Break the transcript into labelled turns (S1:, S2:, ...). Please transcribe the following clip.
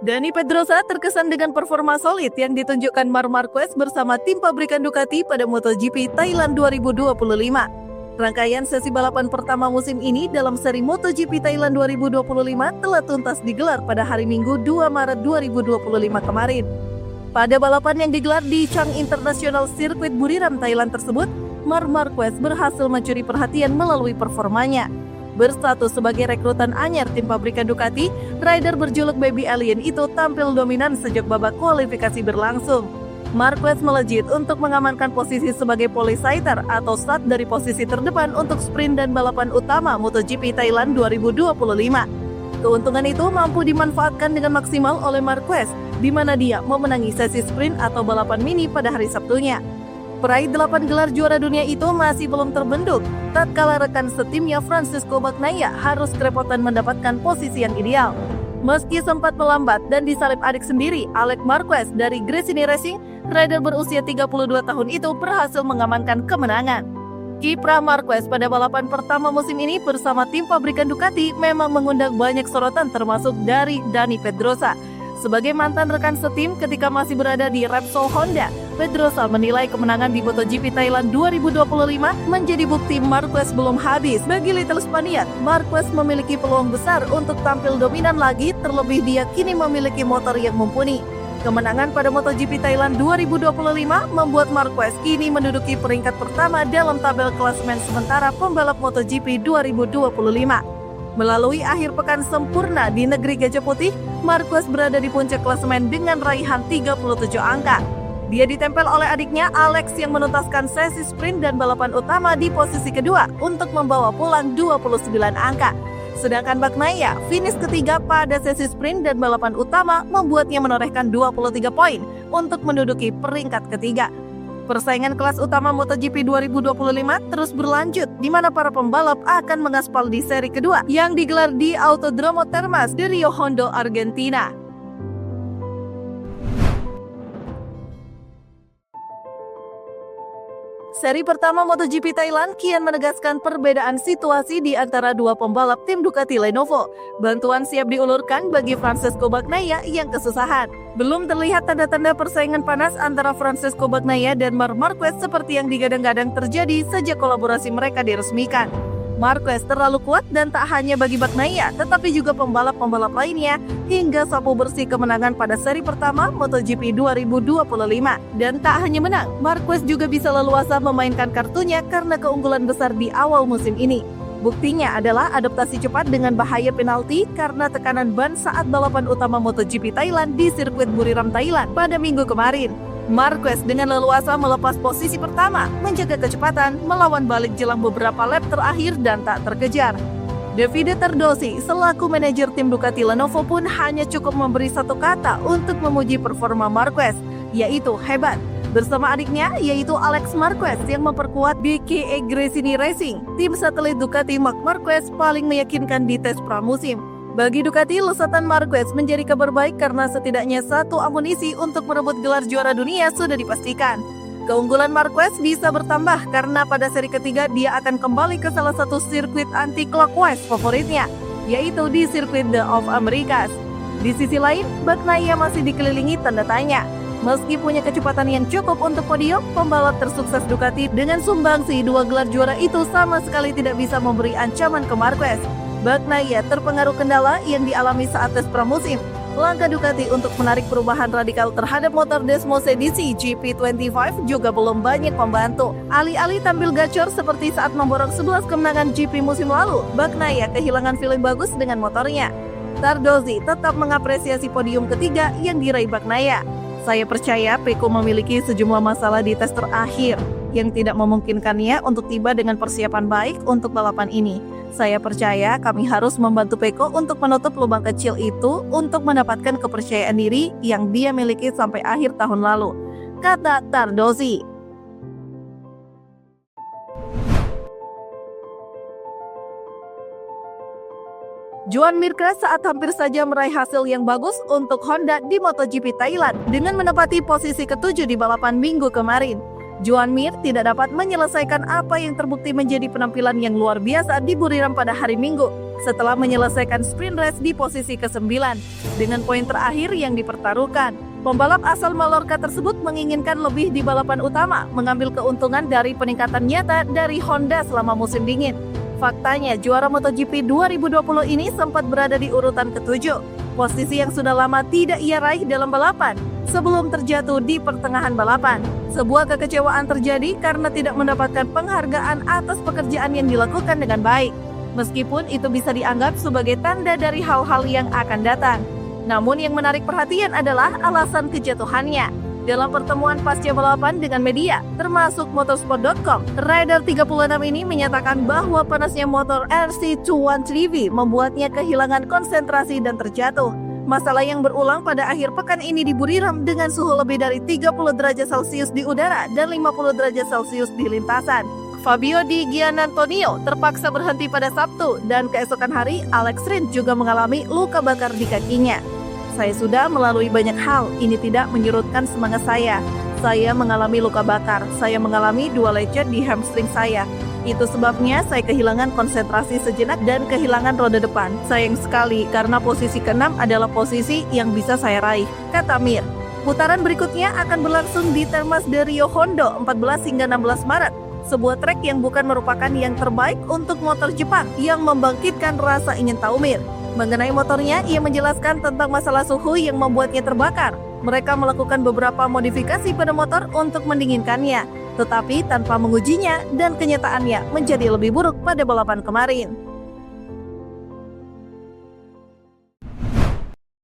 S1: Dani Pedrosa terkesan dengan performa solid yang ditunjukkan Marc Marquez bersama tim pabrikan Ducati pada MotoGP Thailand 2025. Rangkaian sesi balapan pertama musim ini dalam seri MotoGP Thailand 2025 telah tuntas digelar pada hari Minggu 2 Maret 2025 kemarin. Pada balapan yang digelar di Chang International Circuit Buriram, Thailand tersebut, Marc Marquez berhasil mencuri perhatian melalui performanya. Berstatus sebagai rekrutan anyar tim pabrikan Ducati, rider berjuluk Baby Alien itu tampil dominan sejak babak kualifikasi berlangsung. Marquez melejit untuk mengamankan posisi sebagai pole sighter atau start dari posisi terdepan untuk sprint dan balapan utama MotoGP Thailand 2025. Keuntungan itu mampu dimanfaatkan dengan maksimal oleh Marquez, di mana dia memenangi sesi sprint atau balapan mini pada hari Sabtunya. Peraih 8 gelar juara dunia itu masih belum terbendung, tatkala rekan setimnya Francesco Bagnaia harus kerepotan mendapatkan posisi yang ideal. Meski sempat melambat dan disalip adik sendiri, Alex Marquez dari Gresini Racing, rider berusia 32 tahun itu berhasil mengamankan kemenangan. Kiprah Marquez pada balapan pertama musim ini bersama tim pabrikan Ducati memang mengundang banyak sorotan termasuk dari Dani Pedrosa. Sebagai mantan rekan setim ketika masih berada di Repsol Honda, Pedrosa menilai kemenangan di MotoGP Thailand 2025 menjadi bukti Marquez belum habis. Bagi Little Spaniard, Marquez memiliki peluang besar untuk tampil dominan lagi, terlebih dia kini memiliki motor yang mumpuni. Kemenangan pada MotoGP Thailand 2025 membuat Marquez kini menduduki peringkat pertama dalam tabel klasemen sementara pembalap MotoGP 2025. Melalui akhir pekan sempurna di negeri Gajah Putih, Marquez berada di puncak klasemen dengan raihan 37 angka. Dia ditempel oleh adiknya Alex yang menuntaskan sesi sprint dan balapan utama di posisi kedua untuk membawa pulang 29 angka. Sedangkan Bagnaia finish ketiga pada sesi sprint dan balapan utama membuatnya menorehkan 23 poin untuk menduduki peringkat ketiga. Persaingan kelas utama MotoGP 2025 terus berlanjut, di mana para pembalap akan mengaspal di seri kedua yang digelar di Autodromo Termas di Rio Hondo, Argentina. Seri pertama MotoGP Thailand kian menegaskan perbedaan situasi di antara dua pembalap tim Ducati Lenovo. Bantuan siap diulurkan bagi Francesco Bagnaia yang kesusahan. Belum terlihat tanda-tanda persaingan panas antara Francesco Bagnaia dan Marc Marquez seperti yang digadang-gadang terjadi sejak kolaborasi mereka diresmikan. Marquez terlalu kuat dan tak hanya bagi Bagnaia, tetapi juga pembalap-pembalap lainnya hingga sapu bersih kemenangan pada seri pertama MotoGP 2025. Dan tak hanya menang, Marquez juga bisa leluasa memainkan kartunya karena keunggulan besar di awal musim ini. Buktinya adalah adaptasi cepat dengan bahaya penalti karena tekanan ban saat balapan utama MotoGP Thailand di sirkuit Buriram, Thailand pada minggu kemarin. Marquez dengan leluasa melepas posisi pertama, menjaga kecepatan, melawan balik jelang beberapa lap terakhir dan tak terkejar. Davide Tardosi selaku manajer tim Ducati Lenovo pun hanya cukup memberi satu kata untuk memuji performa Marquez, yaitu hebat. Bersama adiknya, yaitu Alex Marquez yang memperkuat BKE Gresini Racing, tim satelit Ducati Marc Marquez paling meyakinkan di tes pramusim. Bagi Ducati, lesatan Marquez menjadi kabar baik karena setidaknya satu amunisi untuk merebut gelar juara dunia sudah dipastikan. Keunggulan Marquez bisa bertambah karena pada seri ketiga dia akan kembali ke salah satu sirkuit anti-clockwise favoritnya, yaitu di sirkuit The of Americas. Di sisi lain, Bagnaia masih dikelilingi tanda tanya. Meski punya kecepatan yang cukup untuk podium, pembalap tersukses Ducati dengan sumbangsi 2 gelar juara itu sama sekali tidak bisa memberi ancaman ke Marquez. Bagnaia terpengaruh kendala yang dialami saat tes pramusim. Langkah Ducati untuk menarik perubahan radikal terhadap motor Desmos edisi GP25 juga belum banyak membantu. Alih-alih tampil gacor seperti saat memborong 11 kemenangan GP musim lalu, Bagnaia kehilangan feeling bagus dengan motornya. Tardosi tetap mengapresiasi podium ketiga yang diraih Bagnaia. Saya percaya Pecco memiliki sejumlah masalah di tes terakhir yang tidak memungkinkannya untuk tiba dengan persiapan baik untuk balapan ini. Saya percaya kami harus membantu Pecco untuk menutup lubang kecil itu untuk mendapatkan kepercayaan diri yang dia miliki sampai akhir tahun lalu, kata Tardosi. Joan Mir saat hampir saja meraih hasil yang bagus untuk Honda di MotoGP Thailand dengan menempati posisi ke-7 di balapan minggu kemarin. Joan Mir tidak dapat menyelesaikan apa yang terbukti menjadi penampilan yang luar biasa di Buriram pada hari Minggu. setelah menyelesaikan sprint race di posisi ke-9 dengan poin terakhir yang dipertaruhkan. Pembalap asal Mallorca tersebut menginginkan lebih di balapan utama, mengambil keuntungan dari peningkatan nyata dari Honda selama musim dingin. Faktanya, juara MotoGP 2020 ini sempat berada di urutan ke-7, posisi yang sudah lama tidak ia raih dalam balapan sebelum terjatuh di pertengahan balapan. Sebuah kekecewaan terjadi karena tidak mendapatkan penghargaan atas pekerjaan yang dilakukan dengan baik, meskipun itu bisa dianggap sebagai tanda dari hal-hal yang akan datang. Namun yang menarik perhatian adalah alasan kejatuhannya. Dalam pertemuan pasca balapan dengan media, termasuk motorsport.com, rider 36 ini menyatakan bahwa panasnya motor RC213V membuatnya kehilangan konsentrasi dan terjatuh. Masalah yang berulang pada akhir pekan ini di Buriram dengan suhu lebih dari 30 derajat Celcius di udara dan 50 derajat Celcius di lintasan. Fabio Di Giannantonio terpaksa berhenti pada Sabtu, dan keesokan hari Alex Rins juga mengalami luka bakar di kakinya. Saya sudah melalui banyak hal, ini tidak menyurutkan semangat saya. Saya mengalami luka bakar, saya mengalami 2 lecet di hamstring saya. Itu sebabnya saya kehilangan konsentrasi sejenak dan kehilangan roda depan. Sayang sekali karena posisi ke-6 adalah posisi yang bisa saya raih, kata Mir. Putaran berikutnya akan berlangsung di Termas de Rio Hondo 14 hingga 16 Maret. Sebuah trek yang bukan merupakan yang terbaik untuk motor Jepang yang membangkitkan rasa ingin tahu Mir. Mengenai motornya, ia menjelaskan tentang masalah suhu yang membuatnya terbakar. Mereka melakukan beberapa modifikasi pada motor untuk mendinginkannya, tetapi tanpa mengujinya, dan kenyataannya menjadi lebih buruk pada balapan kemarin.